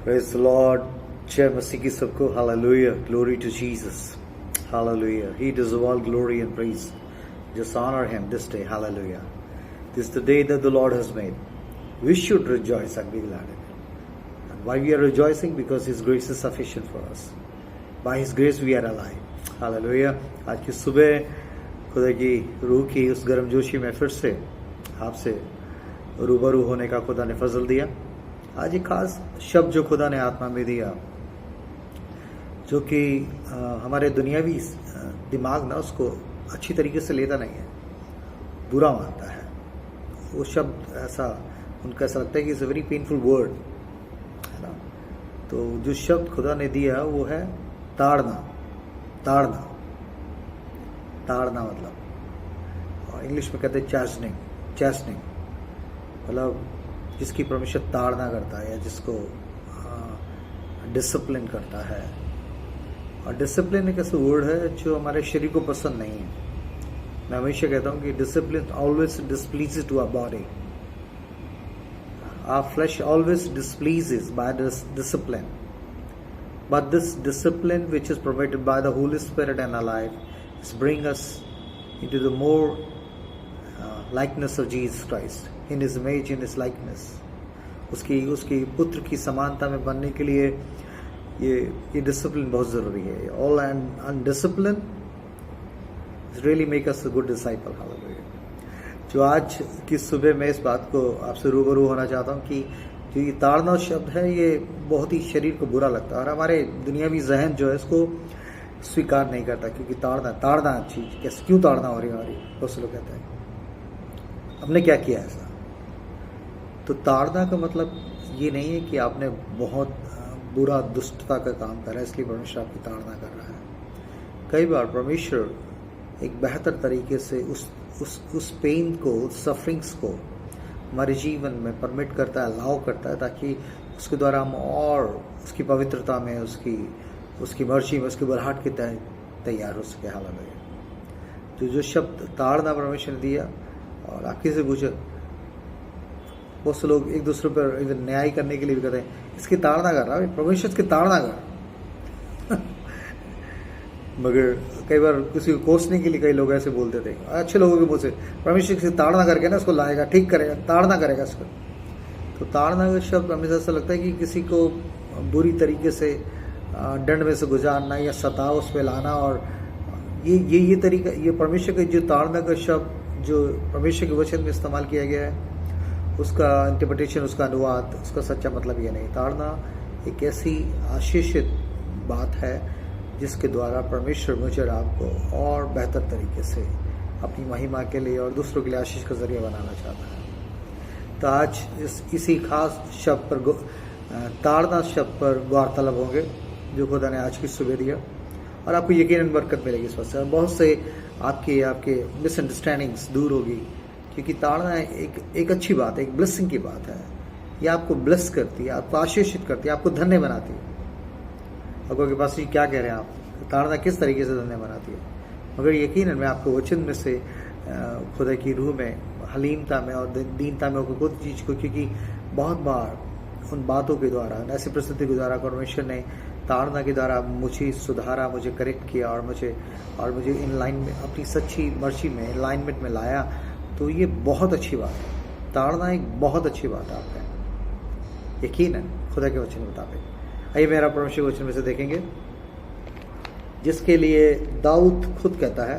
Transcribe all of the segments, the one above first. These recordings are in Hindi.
Praise the Lord. जय मसीह की सबको. Hallelujah. Glory to Jesus. Hallelujah. He deserves all glory and praise. Just honor him this day. Hallelujah. This is the day that the Lord has made. We should rejoice and be glad in it. And why we are rejoicing? Because his grace is sufficient for us. By his grace we are alive. Hallelujah. आज की सुबह खुदा की रूह की उस गर्मजोशी में फिर से आपसे रूबरू होने का खुदा ने फजल दिया. आज एक खास शब्द जो खुदा ने आत्मा में दिया, जो कि हमारे दुनियावी दिमाग ना उसको अच्छी तरीके से लेता नहीं है, बुरा मानता है. वो शब्द ऐसा उनका ऐसा लगता है कि it's a very painful word, है ना. तो जो शब्द खुदा ने दिया वो है ताड़ना. ताड़ना ताड़ना मतलब इंग्लिश में कहते हैं चैस्टनिंग. चैस्टनिंग मतलब जिसकी परमेश्वर ताड़ना करता है या जिसको डिसिप्लिन करता है. और डिसिप्लिन एक ऐसा वर्ड है जो हमारे शरीर को पसंद नहीं है. मैं हमेशा कहता हूँ कि discipline always displeases to our body. Our flesh always displeases by this discipline. But this discipline which is provided by the Holy Spirit in our life is bring us into the more likeness of Jesus Christ. In His image, in His likeness. उसकी पुत्र की समानता में बनने के लिए ये डिसिप्लिन बहुत ज़रूरी है. All and discipline really make us a good disciple. Hallelujah. जो आज की सुबह मैं इस बात को आपसे रूबरू होना चाहता हूँ कि जो ये ताड़ना शब्द है ये बहुत ही शरीर को बुरा लगता है और हमारे दुनियावी जहन जो है इसको स्वीकार नहीं करता, क्योंकि ताड़ना चीज कैसे क्यों ताड़ना हो रही है. बहुत से लोग कहते हैं हमने क्या किया ऐसा. तो ताड़ना का मतलब ये नहीं है कि आपने बहुत बुरा दुष्टता का काम करा इसलिए परमेश्वर आपकी ताड़ना कर रहा है. कई बार परमेश्वर एक बेहतर तरीके से उस पेन को, उस सफरिंग्स को हमारे जीवन में परमिट करता है, अलाउ करता है, ताकि उसके द्वारा हम और उसकी पवित्रता में, उसकी मर्जी में, उसकी बढ़ाहट के तहत तैयार हो सके. हालांकि तो जो शब्द ताड़ना परमेश्वर ने दिया, और आप किसी से पूछे, बहुत से लोग एक दूसरे पर न्याय करने के लिए भी कहते हैं इसकी ताड़ना कर रहा है, परमेश्वर की ताड़ना कर. मगर कई बार किसी को कोसने के लिए कई लोग ऐसे बोलते थे, अच्छे लोगों के मुँह से, परमेश्वर की ताड़ना करके ना उसको लाएगा, ठीक करेगा, ताड़ना करेगा इसको. तो ताड़ना का शब्द हमें ऐसा लगता है कि किसी को बुरी तरीके से दंड में से गुजारना या सताव उस पर लाना. और ये तरीका, ये परमेश्वर का जो ताड़ना का शब्द जो परमेश्वर के वचन में इस्तेमाल किया गया है, उसका इंटरप्रिटेशन, उसका अनुवाद, उसका सच्चा मतलब ये नहीं. ताड़ना एक ऐसी आशीषित बात है जिसके द्वारा परमेश्वर मुझे और आपको और बेहतर तरीके से अपनी महिमा के लिए और दूसरों के लिए आशीष का जरिया बनाना चाहता है. तो आज इसी खास शब्द पर, ताड़ना शब्द पर वार्तालाप होंगे जो खुदा ने आज की सुबह दिया, और आपको यकीनन बरकत मिलेगी इस वक्त से. बहुत से आपके मिसअंडरस्टैंडिंग्स दूर होगी, क्योंकि ताड़ना एक अच्छी बात है, एक ब्लेसिंग की बात है. ये आपको ब्लेस करती है, आपको आशीषित करती है, आपको धन्य बनाती है. आपको के पास ये क्या कह रहे हैं आप, ताड़ना किस तरीके से धन्य बनाती है. मगर यकीनन मैं आपको वचन में से खुदा की रूह में, हलीमता में और दीनता में खुद चीज को, क्योंकि बहुत बार उन बातों के द्वारा, ऐसी परिस्थिति के द्वारा परमेश्वर ने ताड़ना के द्वारा मुझे सुधारा, मुझे करेक्ट किया और मुझे इन लाइन में, अपनी सच्ची मर्जी में, अलाइनमेंट में लाया. तो ये बहुत अच्छी बात है. ताड़ना एक बहुत अच्छी बात है आपका, यकीनन खुदा के वचन के मुताबिक. आइए मेरा परमेश्वर वचन में से देखेंगे, जिसके लिए दाऊद खुद कहता है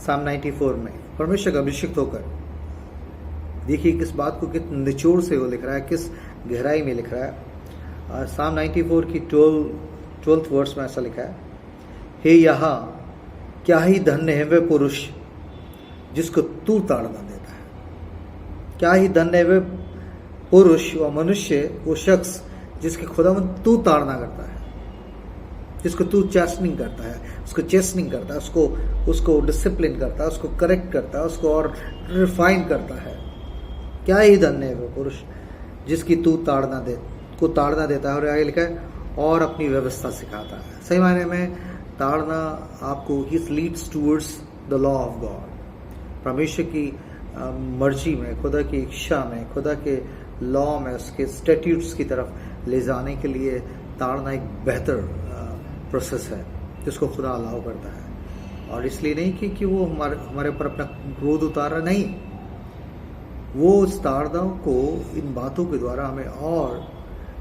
साम 94 में, परमेश्वर का अभिषिक्त होकर. देखिए किस बात को किस निचोड़ से वो लिख रहा है, किस गहराई में लिख रहा है. साम 94 की 12th वर्स में ऐसा लिखा है, हे यहाँ क्या ही धन्य है वे पुरुष जिसको तू ताड़ना देता है. क्या ही धन्य है वे पुरुष व मनुष्य, वो शख्स जिसके खुदावंद तू ताड़ना करता है, जिसको तू चैस्टनिंग करता है, उसको चेस्टनिंग करता है, उसको डिसिप्लिन करता है, उसको करेक्ट करता है, उसको और रिफाइन करता है. क्या ही धन्य है वो पुरुष जिसकी तू ताड़ना देता है. और आगे लिखा है, और अपनी व्यवस्था सिखाता है. सही मायने में ताड़ना आपको leads towards the law of God. परमेश्वर की मर्जी में, खुदा की इच्छा में, खुदा के लॉ में, उसके स्टैट्यूट्स की तरफ ले जाने के लिए ताड़ना एक बेहतर प्रोसेस है जिसको खुदा अलाउ करता है। और इसलिए नहीं कि वो हमारे ऊपर अपना क्रोध उतारा, नहीं, वो उस ताड़ना को इन बातों के द्वारा हमें और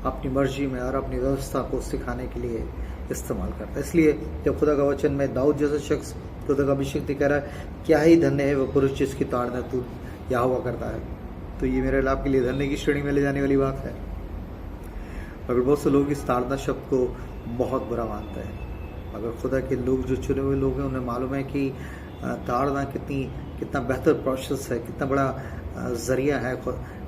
अपनी मर्जी में और अपनी व्यवस्था को सिखाने के लिए इस्तेमाल करता है। इसलिए जब खुदा का वचन में दाऊद जैसा शख्स खुदा का अभिषेक कह रहा है, क्या ही धन्य है वो पुरुष जिसकी ताड़ना तू यहोवा करता है, तो ये मेरे लाभ के लिए धन्य की श्रेणी में ले जाने वाली बात है। मगर बहुत से लोग इस ताड़ना शब्द को बहुत बुरा मानते हैं, मगर खुदा के लोग जो चुने हुए लोग हैं उन्हें मालूम है कि ताड़ना कितना बेहतर प्रोसेस है, कितना बड़ा जरिया है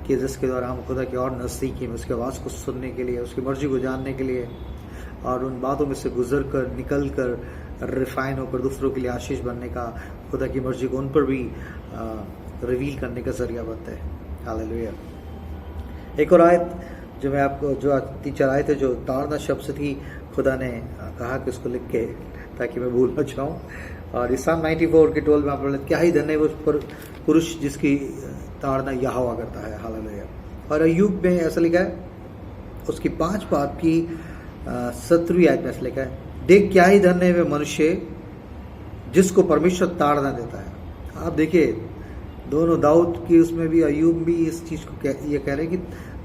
कि जिसके द्वारा हम खुदा के और नज़दीकी में उसकी आवाज़ को सुनने के लिए, उसकी मर्जी को जानने के लिए और उन बातों में से गुजर कर, निकल कर, रिफाइन होकर दूसरों के लिए आशीष बनने का, खुदा की मर्जी को उन पर भी रिवील करने का जरिया बनता है। हालेलुया। एक और आयत जो मैं आपको, जो 3-4 आयत है जो ताड़ना शब्द से थी, खुदा ने कहा कि उसको लिख के, ताकि मैं भूल न जाऊं। और इसाम 94 के 12 में आप बोले, क्या ही धन्य वो पुरुष जिसकी ताड़ना यहोवा करता है। हालेलुया। और अय्यूब में ऐसा लिखा है, उसकी 5 बात की 17वीं आयत में ऐसा लिखा है, देख क्या ही धन्य वे मनुष्य जिसको परमेश्वर ताड़ना देता है। आप देखिए, दोनों दाऊद की उसमें भी, अय्यूब भी इस चीज को ये कह रहे हैं कि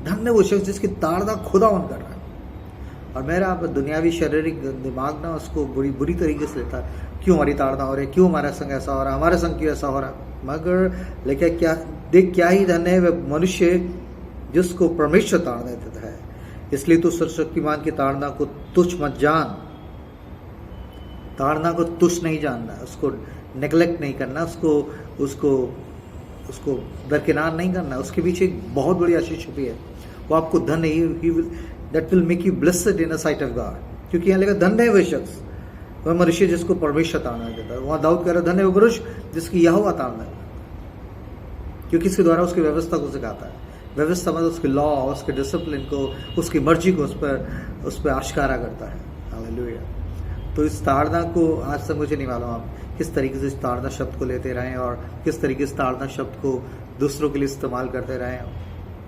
धन्य वो शख्स जिसकी ताड़ना खुदा कर रहा है। और मेरा आप दुनियावी शारीरिक दिमाग ना उसको बुरी तरीके से लेता है, क्यों हमारी ताड़ना हो रही है, क्यों हमारा संग ऐसा हो रहा है, हमारे संग क्यों ऐसा हो रहा है। मगर लेकिन देख क्या ही धन्य है वह मनुष्य जिसको परमेश्वर ताड़ना देता है। इसलिए तो सर्वशक्तिमान की ताड़ना को तुच्छ मत जान, ताड़ना को तुच्छ नहीं जानना, उसको नेग्लेक्ट नहीं करना, उसको दरकिनार नहीं करना। उसके पीछे एक बहुत बड़ी आशीष छुपी है, वो आपको धन्य, that will make you blessed in the site of God. क्योंकि यहाँ लिखा धन्य है वह शख्स, वह मनुष्य जिसको परमेश्वर ताड़ना देता है। वहां दाऊद कह रहा है, धन्य वो पुरुष जिसकी यहोवा ताड़ना है, क्योंकि इसके द्वारा उसकी व्यवस्था को सिखाता है। व्यवस्था मतलब उसके लॉ, उसके डिसिप्लिन को, उसकी मर्जी को उस पर आश्कारा करता है। हालेलुया। तो इस ताड़ना को आज तक मुझे नहीं मालूम आप किस तरीके से इस ताड़ना शब्द को लेते रहे और किस तरीके से ताड़ना शब्द को दूसरों के लिए इस्तेमाल करते रहे,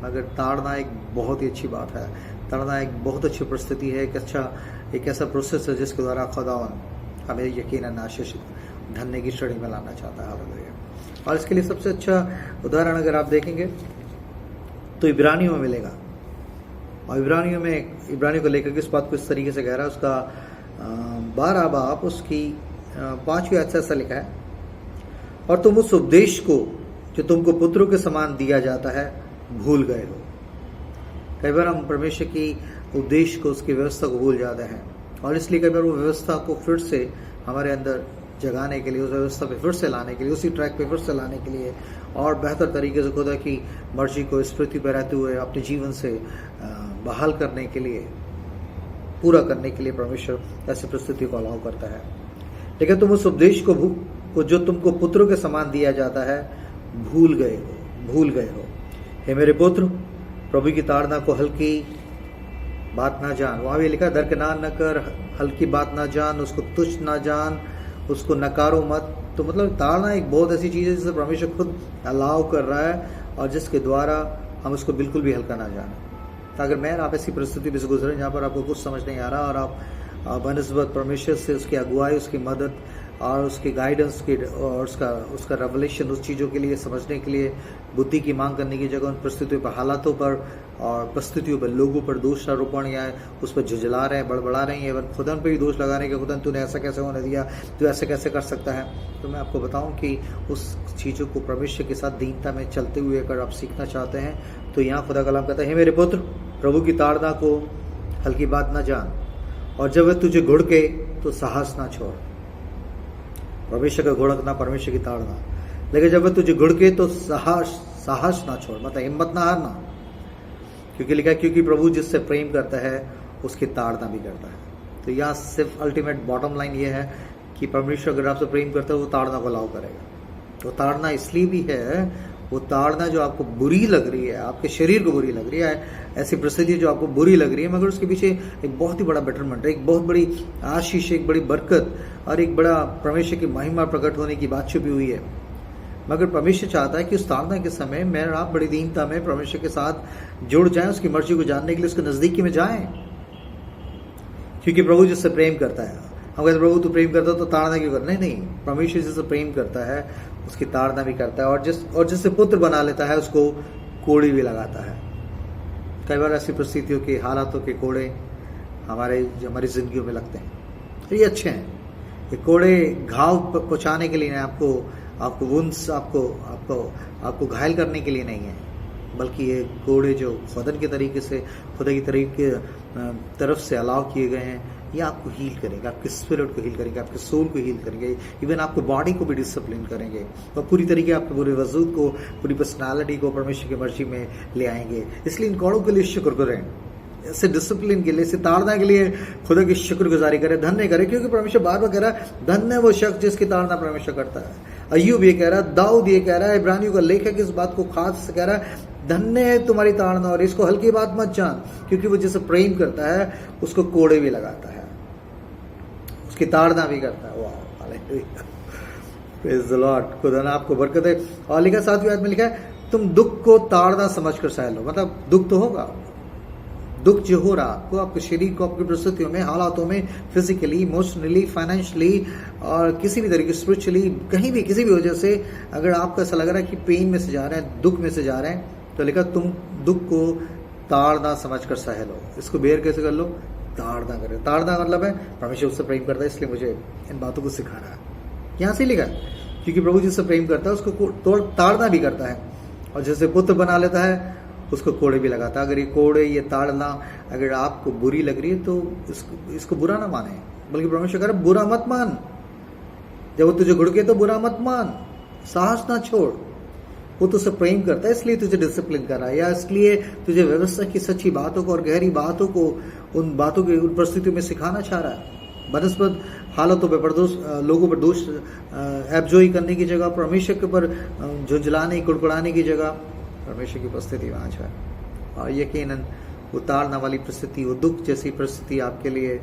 मगर ताड़ना एक बहुत ही अच्छी बात है। ताड़ना एक बहुत अच्छी परिस्थिति है, एक ऐसा प्रोसेस है जिसके द्वारा खुदा हमें यकीनन आशीष धन्य की श्रेणी में लाना चाहता है। हालेलुया। और इसके लिए सबसे अच्छा उदाहरण अगर आप देखेंगे तो इब्रानियों में मिलेगा। और इब्रानियों को लेकर इस बात को इस तरीके से कह रहा है, उसका 12 बाब उसकी 5वीं आयत से ऐसा लिखा है, और तुम उस उपदेश को जो तुमको पुत्रों के समान दिया जाता है भूल गए हो। कई बार हम परमेश्वर की उपदेश को, उसकी व्यवस्था को भूल जाते हैं, और इसलिए कई बार वो व्यवस्था को फिर से हमारे अंदर जगाने के लिए, उस व्यवस्था पे फिर से लाने के लिए, उसी ट्रैक पे फिर से लाने के लिए और बेहतर तरीके से खुदा की मर्जी को इस पृथ्वी पर रहते हुए अपने जीवन से बहाल करने के लिए, पूरा करने के लिए परमेश्वर ऐसी परिस्थिति को अलाउ करता है। लेकिन तुम उस उपदेश को जो तुमको पुत्रों के समान दिया जाता है भूल गए हो। हे मेरे पुत्र, प्रभु की ताड़ना को हल्की बात ना जान। वहां भी लिखा, दरकिनार न कर, हल्की बात ना जान, उसको तुच्छ ना जान, उसको नकारो मत। तो मतलब ताड़ना एक बहुत ऐसी चीज है जिसे परमेश्वर खुद अलाउ कर रहा है और जिसके द्वारा हम उसको बिल्कुल भी हल्का ना जाने। तो अगर मैं आप ऐसी परिस्थिति में से गुजरे जहाँ पर आपको कुछ समझ नहीं आ रहा और आप बनस्बत परमेश्वर से उसकी अगुवाई, उसकी मदद और उसकी गाइडेंस की और उसका रेवलेशन, उस चीज़ों के लिए समझने के लिए बुद्धि की मांग करने की जगह उन परिस्थितियों पर, हालातों पर और परिस्थितियों पर, लोगों पर दोषारोपण या उस पर झुझला रहे हैं, बड़बड़ा रहे हैं, खुदा पे भी दोष लगा रहे हैं कि खुदा तूने ऐसा कैसे होने दिया, तू ऐसे कैसे कर सकता है। तो मैं आपको बताऊं कि उस चीज़ों को परमेश्वर के साथ दीनता में चलते हुए अगर आप सीखना चाहते हैं तो यहाँ खुदा कलाम कहता है, हे मेरे पुत्र, प्रभु की ताड़ना को हल्की बात ना जान, और जब वह तुझे घुड़के तो साहस ना छोड़। परमेश्वर का घुड़कना, परमेश्वर की ताड़ना, लेकिन जब वह तुझे घुड़के तो साहस ना छोड़, मतलब हिम्मत ना हारना। क्योंकि लिखा है, क्योंकि प्रभु जिससे प्रेम करता है उसकी ताड़ना भी करता है। तो यहाँ सिर्फ अल्टीमेट बॉटम लाइन ये है कि परमेश्वर अगर आपसे प्रेम करता है वो ताड़ना को अलाउ करेगा। तो ताड़ना इसलिए भी है, वो ताड़ना जो आपको बुरी लग रही है, आपके शरीर को बुरी लग रही है, ऐसी परिस्थिति जो आपको बुरी लग रही है, मगर उसके पीछे एक बहुत ही बड़ा बेटरमेंट है, एक बहुत बड़ी आशीष, एक बड़ी बरकत और एक बड़ा परमेश्वर की महिमा प्रकट होने की बात छुपी हुई है। मगर परमेश्वर चाहता है कि उस ताड़ना के समय मैं और आप बड़ी दीनता में परमेश्वर के साथ जुड़ जाएं, उसकी मर्जी को जानने के लिए उसके नजदीकी में जाएं, क्योंकि प्रभु जिससे प्रेम करता है, हम कहते प्रभु तू प्रेम करता है तो ताड़ना क्यों करता? नहीं, परमेश्वर जिससे प्रेम करता है उसकी ताड़ना भी करता है, और जिससे पुत्र बना लेता है उसको कोड़ी भी लगाता है। कई बार ऐसी परिस्थितियों के हालातों के कोड़े हमारी जिंदगियों में लगते हैं, तो ये अच्छे हैं। ये कोड़े घाव पहुंचाने के लिए नहीं, आपको वुंड्स आपको घायल करने के लिए नहीं है, बल्कि ये कोड़े जो खुदा की तरफ से अलाउ किए गए हैं, ये आपको हील करेंगे, आपके स्पिरिट को हील करेंगे, आपके सोल को हील करेंगे, इवन आपको बॉडी को भी डिसिप्लिन करेंगे, और पूरी तरीके आपके पूरे वजूद को, पूरी पर्सनालिटी को परमेश्वर की मर्जी में ले आएंगे। इसलिए इन कोड़ों के लिए शुक्र करें, ऐसे डिसिप्लिन के लिए, ऐसे ताड़ना के लिए खुदा की शुक्रगुजारी करें, धन्य करें, क्योंकि परमेश्वर बार बार कह रहा है धन्य वो शख्स जिसकी ताड़ना परमेश्वर करता है। अय्यूब ये कह रहा है, दाऊद ये कह रहा है, इब्रानियों का लेखक इस बात को खास से कह रहा है, धन्य है तुम्हारी ताड़ना, और इसको हल्की बात मत जान, क्योंकि वो जिसे प्रेम करता है उसको कोड़े भी लगाता है, उसकी ताड़ना भी करता है। वाह, हालेलुया, प्रेज द लॉर्ड। खुदा ने आपको बरकत है। और लिखा 7वीं आयत में लिखा है, तुम दुख को ताड़ना समझकर सह लो। मतलब दुख तो होगा, दुख जो हो रहा आपको, आपके शरीर को, आपकी परिस्थितियों में, हालातों में, फिजिकली, इमोशनली, फाइनेंशियली और किसी भी तरीके स्पिरिचुअली, कहीं भी किसी भी वजह से अगर आपको ऐसा लग रहा है कि पेन में से जा रहे हैं, दुख में से जा रहे हैं, तो लिखा तुम दुख को ताड़ना समझकर सह लो। इसको बेयर कैसे कर लो? ताड़ना करें। ताड़ना मतलब है परमेश्वर उससे प्रेम करता है, इसलिए मुझे इन बातों को सिखा रहा है। यहाँ से लिखा है क्योंकि प्रभु जिससे प्रेम करता है उसको ताड़ना भी करता है, और जैसे पुत्र बना लेता है उसको कोड़े भी लगाता है। अगर ये कोड़े, ये ताड़ना अगर आपको बुरी लग रही है तो इसको बुरा ना माने, बल्कि परमेश्वर कह रहा है बुरा मत मान। जब वो तुझे घुड़के तो बुरा मत मान, साहस ना छोड़। वो तुझसे प्रेम करता है, इसलिए तुझे डिसिप्लिन कर रहा है, या इसलिए तुझे व्यवस्था की सच्ची बातों को और गहरी बातों को, उन बातों की उन परिस्थितियों में सिखाना चाह रहा है। बनस्पत हालतों पर लोगों पर दोष एबजोई करने की जगह, परमेश्वर के ऊपर झुंझलाने, कुड़कुड़ाने की जगह परमेश्वर की उपस्थिति वहाँ है। और यकीनन वो ताड़ना वाली परिस्थिति, वो दुख जैसी परिस्थिति आपके लिए,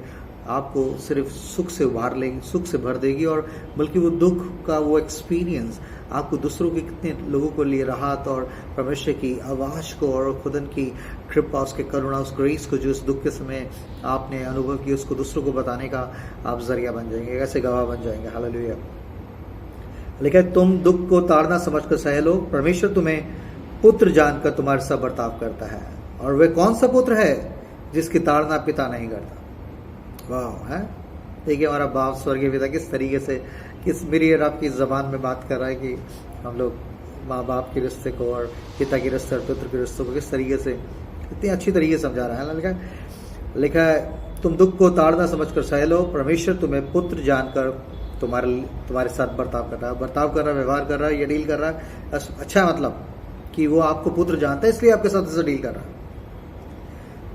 आपको सिर्फ सुख से उभार लेगी, सुख से भर देगी, और बल्कि वो दुख का वो एक्सपीरियंस आपको दूसरों के कितने लोगों को लिए राहत और परमेश्वर की आवाज़ को और खुदन की कृपा, उसके करुणा, उस ग्रेस को जो इस दुख के समय आपने अनुभव किया, उसको दूसरों को बताने का आप जरिया बन जाएंगे, ऐसे गवाह बन जाएंगे। हालेलुया। लेकिन तुम दुख को ताड़ना समझकर सह लो, परमेश्वर तुम्हें पुत्र जानकर तुम्हारे साथ बर्ताव करता है। और वह कौन सा पुत्र है जिसकी ताड़ना पिता नहीं करता? वाह, है। देखिए हमारा बाप स्वर्गीय पिता किस तरीके से, किस मेरी और आपकी जबान में बात कर रहा है कि हम लोग माँ बाप के रिश्ते को और पिता के रिश्ते और पुत्र के रिश्ते को किस तरीके से, इतनी अच्छी तरीके से समझा रहा है। लिखा है तुम दुख को ताड़ना समझकर सह लो, परमेश्वर तुम्हें पुत्र जानकर तुम्हारे साथ बर्ताव कर रहा है। बर्ताव कर रहा है, व्यवहार कर रहा है, ये डील कर रहा है। अच्छा, मतलब कि वो आपको पुत्र जानता है, इसलिए आपके साथ ऐसा डील कर रहा है।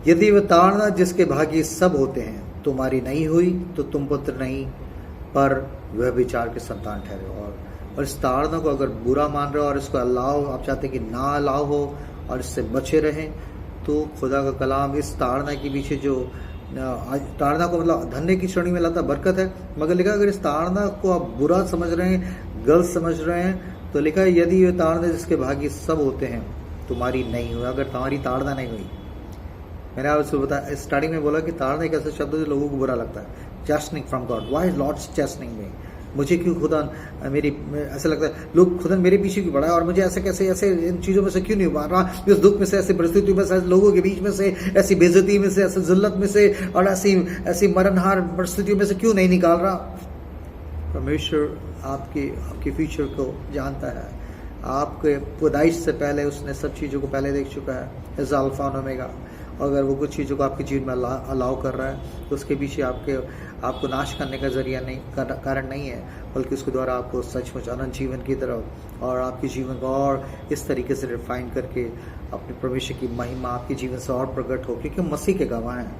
यदि वह ताड़ना जिसके भागी सब होते हैं तुम्हारी नहीं हुई तो तुम पुत्र नहीं पर वह विचार के संतान ठहरे हो। और इस ताड़ना को अगर बुरा मान रहे हो और इसको अलाउ, आप चाहते हैं कि ना अलाउ हो और इससे बचे रहें, तो खुदा का कलाम इस ताड़ना के पीछे जो ताड़ना को मतलब धन्य की श्रेणी में लाता बरकत है, मगर लिखा अगर इस ताड़ना को आप बुरा समझ रहे हैं, गलत समझ रहे हैं, तो लिखा है यदि ये ताड़ना जिसके भागी सब होते हैं तुम्हारी नहीं हुई। अगर तुम्हारी ताड़ना नहीं हुई, मैंने आपसे बताया स्टार्टिंग में बोला कि ताड़ना एक ऐसा शब्द जो लोगों को बुरा लगता है। चैस्टनिंग फ्रॉम गॉड, व्हाई लॉर्ड चैस्टनिंग मी, मुझे क्यों खुदा ऐसा लगता है लोग खुदा मेरे पीछे क्यों पड़ा है, और मुझे ऐसे इन चीज़ों में से क्यों नहीं उबार रहा, इस दुख में से, ऐसी परिस्थितियों में से, लोगों के बीच में से, ऐसी बेइज्जती में से, ऐसी जिल्लत में से और ऐसी मरणहार परिस्थितियों में से क्यों नहीं निकाल रहा। परमेश्वर आपके फ्यूचर को जानता है, आपके पैदाइश से पहले उसने सब चीज़ों को पहले देख चुका है। इस अल्फा और ओमेगा। अगर वो कुछ चीज़ों को आपके जीवन में अलाउ कर रहा है तो उसके पीछे आपको नाश करने का जरिया नहीं, कारण नहीं है, बल्कि उसके द्वारा आपको सचमुच अनंत जीवन की तरफ और आपके जीवन को और इस तरीके से रिफाइन करके अपने परमेश्वर की महिमा आपके जीवन से और प्रकट हो, क्योंकि मसीह के गवाह हैं।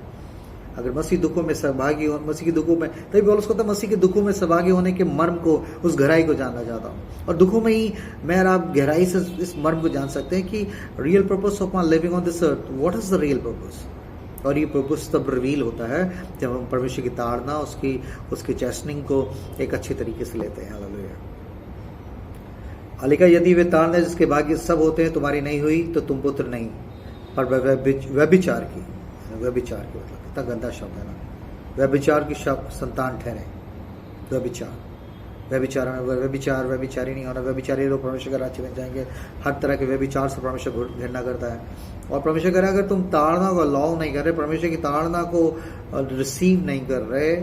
अगर मसीह दुखों में सहभागी हो, मसीह के दुखों में, तभी पौलुस कहता है मसीह के दुखों में सहभागी होने के मर्म को, उस गहराई को जानना चाहता हूँ। और दुखों में ही मैं और आप गहराई से इस मर्म को जान सकते हैं कि real purpose of my living on this earth, what is the real purpose. और ये पर्पस तब रिवील होता है जब हम परमेश्वर की ताड़ना, उसकी चैस्टनिंग को एक अच्छे तरीके से लेते हैं। हालेलुया। लिखा यदि वे ताड़ना जिसके भाग्य सब होते हैं तुम्हारी नहीं हुई तो तुम पुत्र नहीं, पर व्यभिचार की मतलब कितना गंदा शब्द है ना, व्यभिचार की संतान ठहरे। व्यभिचारी नहीं होना। व्यभिचारी लोग परमेश्वर का राज्य बन जाएंगे। हर तरह के व्यभिचार से परमेश्वर घृणा करता है। और परमेश्वर कह रहा है अगर तुम ताड़ना को अलाउ नहीं कर रहे, परमेश्वर की ताड़ना को रिसीव नहीं कर रहे,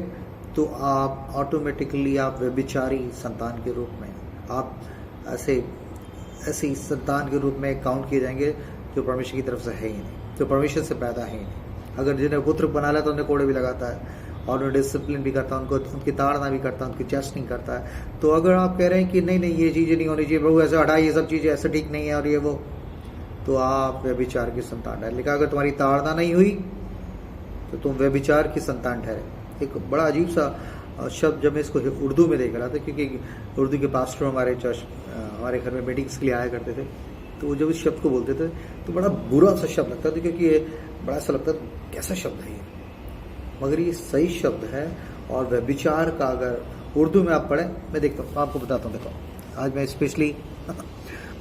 तो आप ऑटोमेटिकली आप व्यभिचारी संतान के रूप में, आप ऐसी संतान के रूप में काउंट किए जाएंगे जो परमेश्वर की तरफ से है ही नहीं, जो परमेश्वर से पैदा है ही नहीं। अगर जिन्हें पुत्र बना लिया तो उन्हें कोड़े भी लगाता है और उन्हें डिसिप्लिन भी करता है, उनको उनकी ताड़ना भी करता है, उनकी चेस्टिंग करता है। तो अगर आप कह रहे हैं कि नहीं ये चीज़ें नहीं होनी चाहिए प्रभु, ऐसे हटाइए, ये सब चीज़ें ऐसे ठीक नहीं है और ये वो, तो आप व्यभिचार की संतान है। लिखा अगर तुम्हारी ताड़ना नहीं हुई तो तुम व्यभिचार की संतान ठहरे। एक बड़ा अजीब सा शब्द जब मैं इसको उर्दू में देख रहा था, क्योंकि उर्दू के पास्टर हमारे हमारे घर में मीटिंग्स के लिए आया करते थे, तो वो जब इस शब्द को बोलते थे तो बड़ा बुरा सा शब्द लगता था, क्योंकि ये बड़ा सा लगता था कैसा शब्द है ये, मगर ये सही शब्द है। और व्यभिचार का अगर उर्दू में आप पढ़ें, मैं देखता हूँ, आपको बताता हूँ। देखो आज मैं स्पेशली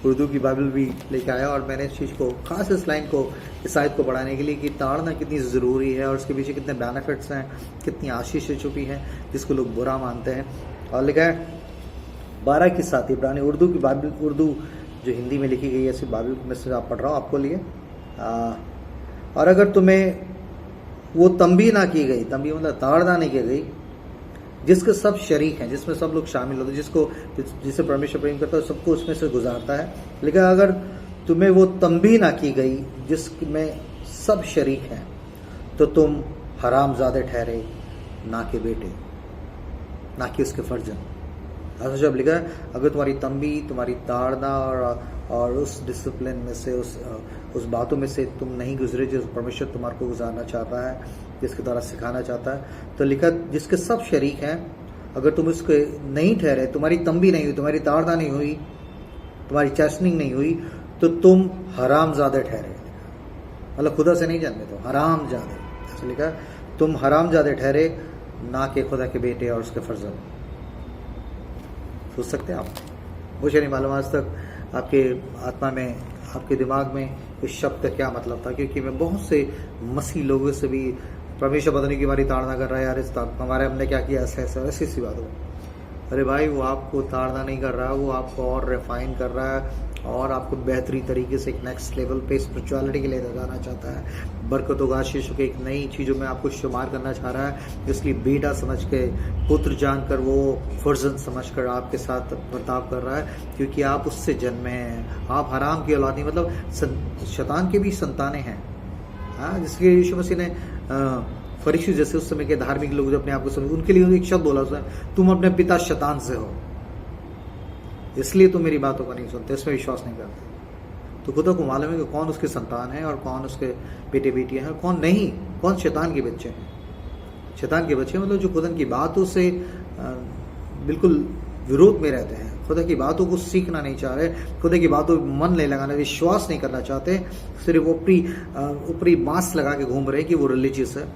उर्दू की बाइबल भी लेके आया और मैंने इस चीज़ को, खास इस लाइन को, इस आयत को बढ़ाने के लिए कि ताड़ना कितनी ज़रूरी है और उसके पीछे कितने बेनिफिट्स हैं, कितनी आशीषें छुपी हैं जिसको लोग बुरा मानते हैं। और लिखा है 12:7 इब्रानी उर्दू की बाइबल, उर्दू जो हिंदी में लिखी गई है ऐसी बाइबल में से आप पढ़ रहा हूँ आपको लिए। और अगर तुम्हें वो तंबी ना की गई, तंबी मतलब ताड़ना नहीं की गई, जिसके सब शरीक हैं, जिसमें सब लोग शामिल होते हैं, जिसे परमेश्वर प्रेम करता है सबको उसमें से गुजारता है। लेकिन अगर तुम्हें वो तंबी ना की गई जिसमें सब शरीक हैं, तो तुम हरामजादे ठहरे, ना के बेटे, ना कि उसके फर्जन। ऐसा जब लिखा है अगर तुम्हारी तंबी, तुम्हारी ताड़ना और उस डिसिप्लिन में से, उस बातों में से तुम नहीं गुजरे जो परमेश्वर तुम्हारे को गुजारना चाहता है, जिसके द्वारा सिखाना चाहता है, तो लिखा जिसके सब शरीक हैं, अगर तुम उसके नहीं ठहरे, तुम्हारी तंबी नहीं हुई, तुम्हारी ताड़ना नहीं हुई, तुम्हारी चेस्टनिंग नहीं हुई, तो तुम हरामजादे ठहरे। मतलब खुदा से नहीं जन्मे, तो हरामजादे, ऐसा लिखा है तुम हरामजादे ठहरे, ना के खुदा के बेटे और उसके फर्जंद। सोच सकते हैं आप? मुझे नहीं मालूम आज तक आपके आत्मा में, आपके दिमाग में इस शब्द का क्या मतलब था, क्योंकि मैं बहुत से मसीह लोगों से भी परमेश्वर पता नहीं की हमारी ताड़ना कर रहा है, यार इस हमारे हमने क्या किया, ऐसी सी बात हो। अरे भाई, वो आपको ताड़ना नहीं कर रहा है, वो आपको और रिफाइन कर रहा है और आपको बेहतरी तरीके से एक नेक्स्ट लेवल पे स्पिरिचुअलिटी के लिए ले जाना चाहता है। बरकतों का आशीषों के एक नई चीज़ों में आपको शुमार करना चाह रहा है। इसलिए बेटा समझ के, पुत्र जानकर, वो फर्जंद समझकर आपके साथ बर्ताव कर रहा है, क्योंकि आप उससे जन्मे हैं। आप हराम की औलाद नहीं, मतलब शैतान के भी संतानें हैं। हाँ, जिसके यीशु मसीह ने फरीसी जैसे उस समय के धार्मिक लोग जो अपने आप को समझ, उनके लिए एक शब्द बोला उसने, तुम अपने पिता शैतान से हो, इसलिए तुम मेरी बातों को नहीं सुनते, इसमें विश्वास नहीं करते। तो खुदा को मालूम है कि कौन उसके संतान है और कौन उसके बेटे बेटियां हैं, कौन नहीं, कौन शैतान के बच्चे हैं। शैतान के बच्चे मतलब जो खुदा की बातों से बिल्कुल विरोध में रहते हैं, खुदा की बातों को सीखना नहीं चाह रहे, खुदा की बातों में मन नहीं लगाना, विश्वास नहीं करना चाहते, सिर्फ ऊपरी मास्क लगा के घूम रहे कि वो रिलीजियस है,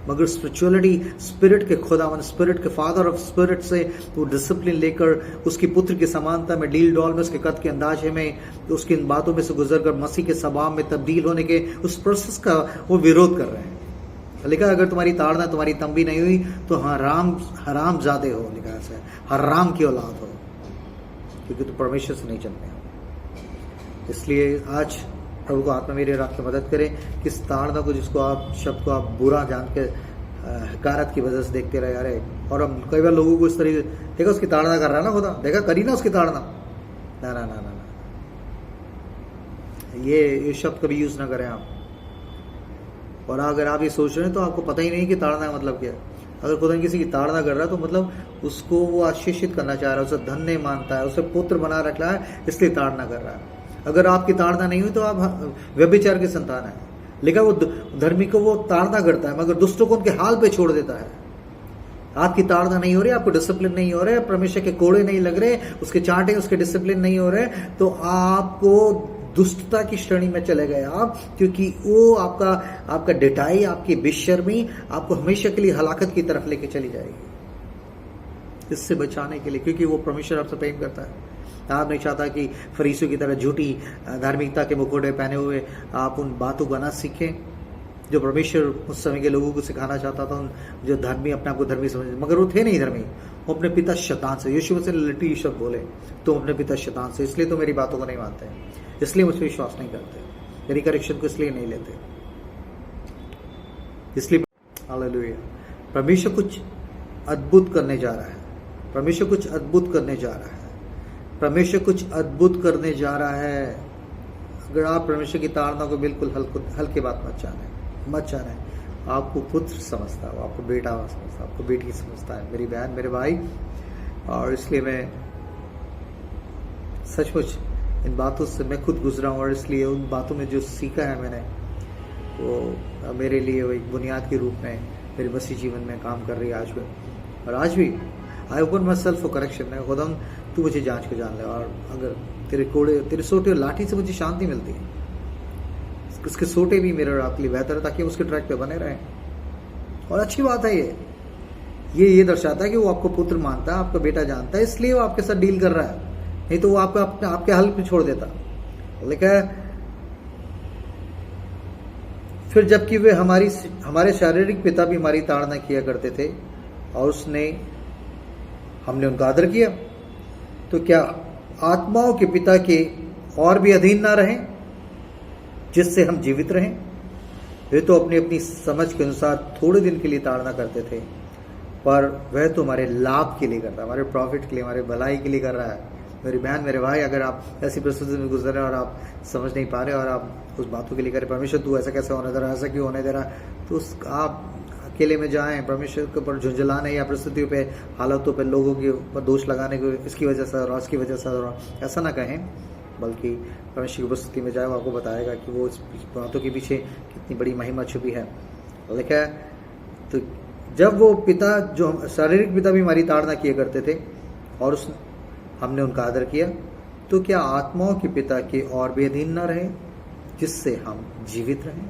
मगर स्पिरिचुअलिटी, स्पिरिट के खुदावन, स्पिरिट के फादर ऑफ स्पिरिट से वो डिसिप्लिन लेकर उसकी पुत्र की समानता में, डील डॉल में, उसके कद के अंदाजे में, उसकी इन बातों में से गुजर कर मसीह के स्वभाव में तब्दील होने के उस प्रोसेस का वो विरोध कर रहे हैं। लिखा अगर तुम्हारी ताड़ना, तुम्हारी तंबी नहीं हुई तो हराम जादे हो, लिखा है हराम की औलाद हो, क्योंकि तुम परमेश्वर से नहीं जन्मे हो। इसलिए आज प्रभु को आत्मा मेरे रख के मदद करें कि इस ताड़ना को, जिसको आप शब्द को आप बुरा जान के हकारत की वजह से देखते रहे, अरे, और हम कई बार लोगों को इस तरीके, देखा उसकी ताड़ना कर रहा है ना खुदा, देखा करी ना उसकी ताड़ना, ना ना ना ना ना, ये शब्द कभी यूज ना करें आप। और अगर आप ये सोच रहे हैं तो आपको पता ही नहीं कि ताड़ना का मतलब क्या है। अगर खुदा किसी की ताड़ना कर रहा है तो मतलब उसको वो आशीषित करना चाह रहा है, उसे धन्य मानता है, उसे पुत्र बना रख रहा है, इसलिए ताड़ना कर रहा है। अगर आपकी ताड़ना नहीं हुई तो आप व्यभिचार की संतान है। लेकिन वो धर्मी को वो ताड़ना करता है, मगर दुष्टों को उनके हाल पे छोड़ देता है। आपकी ताड़ना नहीं हो रही, आपको डिसिप्लिन नहीं हो रहे, परमेश्वर के कोड़े नहीं लग रहे, उसके चांटे, उसके डिसिप्लिन नहीं हो रहे, तो आपको दुष्टता की श्रेणी में चले गए आप, क्योंकि वो आपका डिटाई, आपकी बेशर्मी आपको हमेशा के लिए हलाकत की तरफ लेके चली जाएगी। इससे बचाने के लिए, क्योंकि वो परमेश्वर आपसे प्रेम करता है, आप नहीं चाहता कि फरीसियों की तरह झूठी धार्मिकता के मुखौटे पहने हुए आप उन बातों को ना सीखें जो परमेश्वर उस समय के लोगों को सिखाना चाहता था। उन जो धर्मी अपने आप को धर्मी समझ, मगर वो थे नहीं धर्मी, वो अपने पिता शैतान से, यीशु मसीह ने लिटरली शब्द बोले, तो अपने पिता शैतान से, इसलिए तो मेरी बातों को नहीं मानते हैं, इसलिए मुझ पर विश्वास नहीं करते, मेरी करेक्शन को इसलिए नहीं लेते, इसलिए हालेलुया। परमेश्वर कुछ अद्भुत करने जा रहा है, परमेश्वर कुछ अद्भुत करने जा रहा है, परमेश्वर कुछ अद्भुत करने जा रहा है। अगर आप परमेश्वर की ताड़ना को बिल्कुल हल्के बात मत जाने, आपको पुत्र समझता है, आपको बेटा समझता है, आपको बेटी समझता है, मेरी बहन मेरे भाई। और इसलिए मैं सचमुच इन बातों से मैं खुद गुजरा हूँ, और इसलिए उन बातों में जो सीखा है मैंने, वो मेरे लिए वो एक बुनियाद के रूप में मेरे मसीह जीवन में काम कर रही है आज भी। और आज भी I open my self for correction. मैं खुदा तू मुझे जांच के जान ले, और अगर तेरे सोटे और लाठी से मुझे शांति मिलती है, उसके सोटे भी मेरे आपके लिए बेहतर है, ताकि उसके ट्रैक पे बने रहें। और अच्छी बात है ये दर्शाता है कि वो आपको पुत्र मानता है, आपका बेटा जानता है, इसलिए वो आपके साथ डील कर रहा है, नहीं तो वो आपको आपके हल पे छोड़ देता। लेकिन फिर जबकि वे हमारे शारीरिक पिता भी हमारी ताड़ना किया करते थे और हमने उनका आदर किया, तो क्या आत्माओं के पिता के और भी अधीन ना रहें, जिससे हम जीवित रहें? वे तो अपनी अपनी समझ के अनुसार थोड़े दिन के लिए ताड़ना करते थे, पर वह तो हमारे लाभ के लिए करता है, हमारे प्रॉफिट के लिए, हमारे भलाई के लिए कर रहा है। मेरी बहन मेरे भाई, अगर आप ऐसी परिस्थिति में गुजर रहे हैं और आप समझ नहीं पा रहे और आप उस बातों के लिए करें, परमेश्वर तू ऐसा कैसे होने दे रहा है, ऐसा क्यों होने दे रहा है, तो आप अकेले में जाएं, परमेश्वर के ऊपर झुंझलाने या परिस्थितियों पे, हालातों पे, लोगों के ऊपर दोष लगाने को, इसकी वजह से और इसकी वजह से, ऐसा ना कहें, बल्कि परमेश्वर की उपस्थिति में जाए, वो आपको बताएगा कि वो इस बातों के पीछे कितनी बड़ी महिमा छुपी है। लेकिन तो जब वो पिता, जो शारीरिक पिता भी हमारी ताड़ना किया करते थे और हमने उनका आदर किया, तो क्या आत्माओं के पिता के और भी अधीन न रहे, जिससे हम जीवित रहें?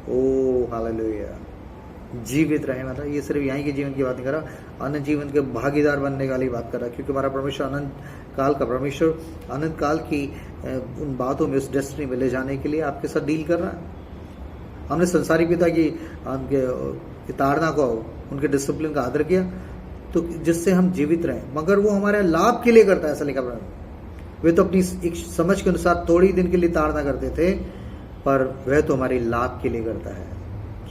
ओ हालेलुया, जीवित रहे, मतलब ये सिर्फ यहीं के जीवन की बात नहीं कर रहा, अनंत जीवन के भागीदार बनने वाली बात कर रहा, क्योंकि हमारा परमेश्वर अनंत काल का परमेश्वर, अनंत काल की उन बातों में, उस डेस्टिनी में ले जाने के लिए आपके साथ डील कर रहा है। हमने संसारिक पिता की उनके ताड़ना को, उनके डिसिप्लिन का आदर किया, तो जिससे हम जीवित रहें, मगर वो हमारे लाभ के लिए करता है, ऐसा लिखा पड़ा। वे तो अपनी एक समझ के अनुसार थोड़ी दिन के लिए ताड़ना करते थे, पर वह तो हमारे लाभ के लिए करता है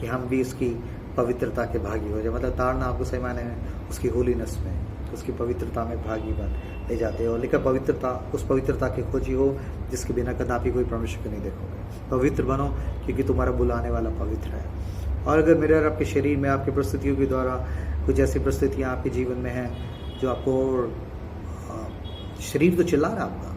कि हम भी उसकी पवित्रता के भागी हो जाए। मतलब ताड़ना आपको सही मायने में उसकी होलीनेस में, उसकी पवित्रता में भागी बन ले जाते हो। लेकिन पवित्रता, उस पवित्रता की खोजी हो जिसके बिना कदापि कोई परमेश्वर को नहीं देखोगे। पवित्र बनो, क्योंकि तुम्हारा बुलाने वाला पवित्र है। और अगर मेरे और आपके शरीर में, आपकी परिस्थितियों के द्वारा कुछ ऐसी परिस्थितियां आपके जीवन में हैं जो आपको, शरीर तो चिल्ला रहा आपका,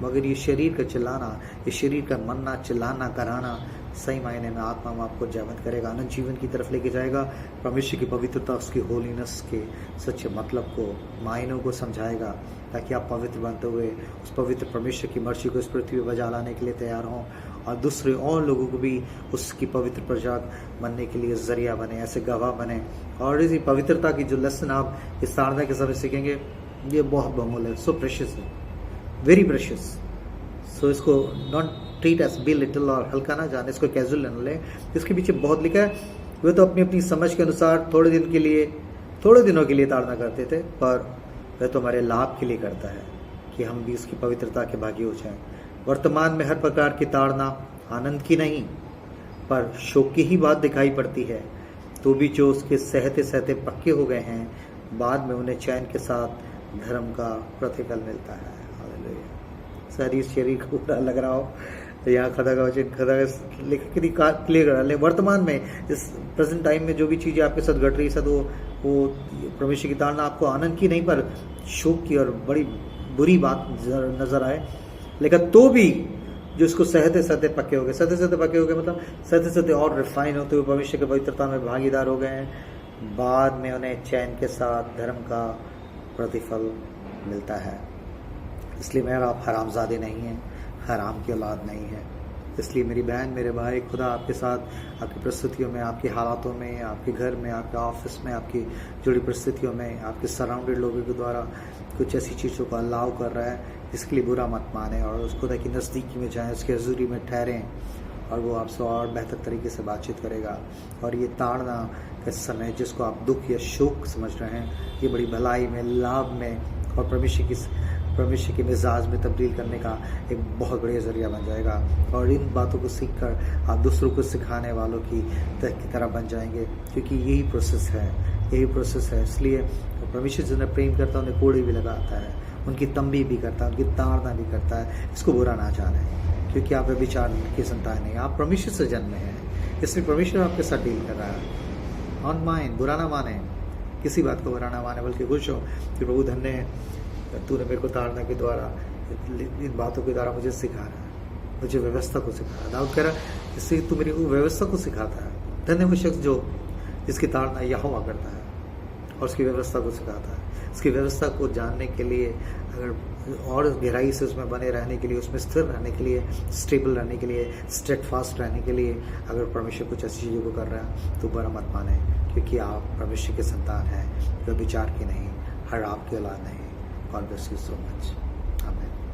मगर ये शरीर का चिल्लाना, ये शरीर का मनना, चिल्लाना, कराना, सही मायने में आत्मा में आपको जयवंत करेगा, अनंत जीवन की तरफ लेके जाएगा। परमेश्वर की पवित्रता, उसकी होलीनेस के सच्चे मतलब को, मायनों को समझाएगा, ताकि आप पवित्र बनते हुए उस पवित्र परमेश्वर की मर्जी को इस पृथ्वी पर बजा लाने के लिए तैयार हों, और दूसरे और लोगों को भी उसकी पवित्र प्रजा बनने के लिए जरिया बने, ऐसे गवाह बने। और इसी पवित्रता की जो लेसन आप इस ताड़ना के समय सीखेंगे, ये बहुत बहुमूल्य है, सो प्रेशियस है, वेरी प्रेशियस। सो इसको not treat as be little, और हल्का ना जाने, इसको कैजुअल न ले। इसके पीछे बहुत लिखा है। वे तो अपनी अपनी समझ के अनुसार थोड़े दिनों के लिए ताड़ना करते थे, पर वह तो हमारे लाभ के लिए करता है कि हम भी उसकी पवित्रता के भागी हो जाएं। वर्तमान में हर प्रकार की ताड़ना आनंद की नहीं, पर शोक की ही बात दिखाई पड़ती है, तो भी जो उसके सहते सहते पक्के हो गए हैं, बाद में उन्हें चैन के साथ धर्म का प्रतिफल मिलता है। हालेलुया। शरीर को पूरा लग रहा हो, यहाँ खदा का वचन, खदा कितनी क्लियर करा ले। वर्तमान में, इस प्रेजेंट टाइम में जो भी चीजें आपके साथ घट रही है, वो परमेश्वर की ताड़ना आपको आनंद की नहीं, पर शोक की और बड़ी बुरी बात नजर आए, लेकिन तो भी जो इसको सहते सहते पक्के हो गए, मतलब सहते सहते और रिफाइन होते हुए परमेश्वर की पवित्रता में भागीदार हो गए हैं, बाद में उन्हें चैन के साथ धर्म का प्रतिफल मिलता है। इसलिए मेरा आप हरामजादे नहीं हैं, हराम की औलाद नहीं है। इसलिए मेरी बहन, मेरे भाई, खुदा आपके साथ, आपकी परिस्थितियों में, आपके हालातों में, आपके घर में, आपके ऑफिस में, आपकी जुड़ी परिस्थितियों में, आपके सराउंडेड लोगों के द्वारा कुछ ऐसी चीज़ों को अलाउ कर रहा है जिसके लिए बुरा मत माने, और उस खुदा की नज़दीकी में जाएं, उसकी हजूरी में ठहरें, और वो आपसे और बेहतर तरीके से बातचीत करेगा। और ये ताड़ना का समय जिसको आप दुख या शोक समझ रहे हैं, ये बड़ी भलाई में, लाभ में और परमेश्वर के मिजाज में तब्दील करने का एक बहुत बढ़िया ज़रिया बन जाएगा। और इन बातों को सीखकर आप दूसरों को सिखाने वालों की तरह बन जाएंगे, क्योंकि यही प्रोसेस है। इसलिए परमेश्वर जिन्हें प्रेम करता है उन्हें कोड़े भी लगाता है, उनकी तंबी भी करता है, उनकी ताड़ना भी करता है। इसको बुरा ना जाने, क्योंकि आप व्यभिचार की संतान नहीं, आप परमेश्वर से जन्मे हैं, इसलिए परमेश्वर आपके साथ डील कर रहा है। ऑन माइंड, बुरा ना माने, किसी बात को बुरा ना माने, बल्कि खुश हो कि प्रभु धन्य है, तूने मेरे को ताड़ना के द्वारा, इन बातों के द्वारा मुझे सिखा रहा है, मुझे व्यवस्था को सिखा रहा है। दाऊद कह रहा है, इससे तू मेरी व्यवस्था को सिखाता है। धन्य वो शख्स जो जिसकी ताड़ना यहोवा करता है और उसकी व्यवस्था को सिखाता है। उसकी व्यवस्था को जानने के लिए, अगर और गहराई से उसमें बने रहने के लिए, उसमें स्थिर रहने के लिए, स्टेबल रहने के लिए, स्टेडफास्ट रहने के लिए, अगर परमेश्वर कुछ ऐसी चीज़ों को कर रहा है तो बुरा मत माने, क्योंकि आप परमेश्वर के संतान हैं, व्यभिचार की नहीं, हर आपकी औलाद नहीं। God bless you so much. Amen.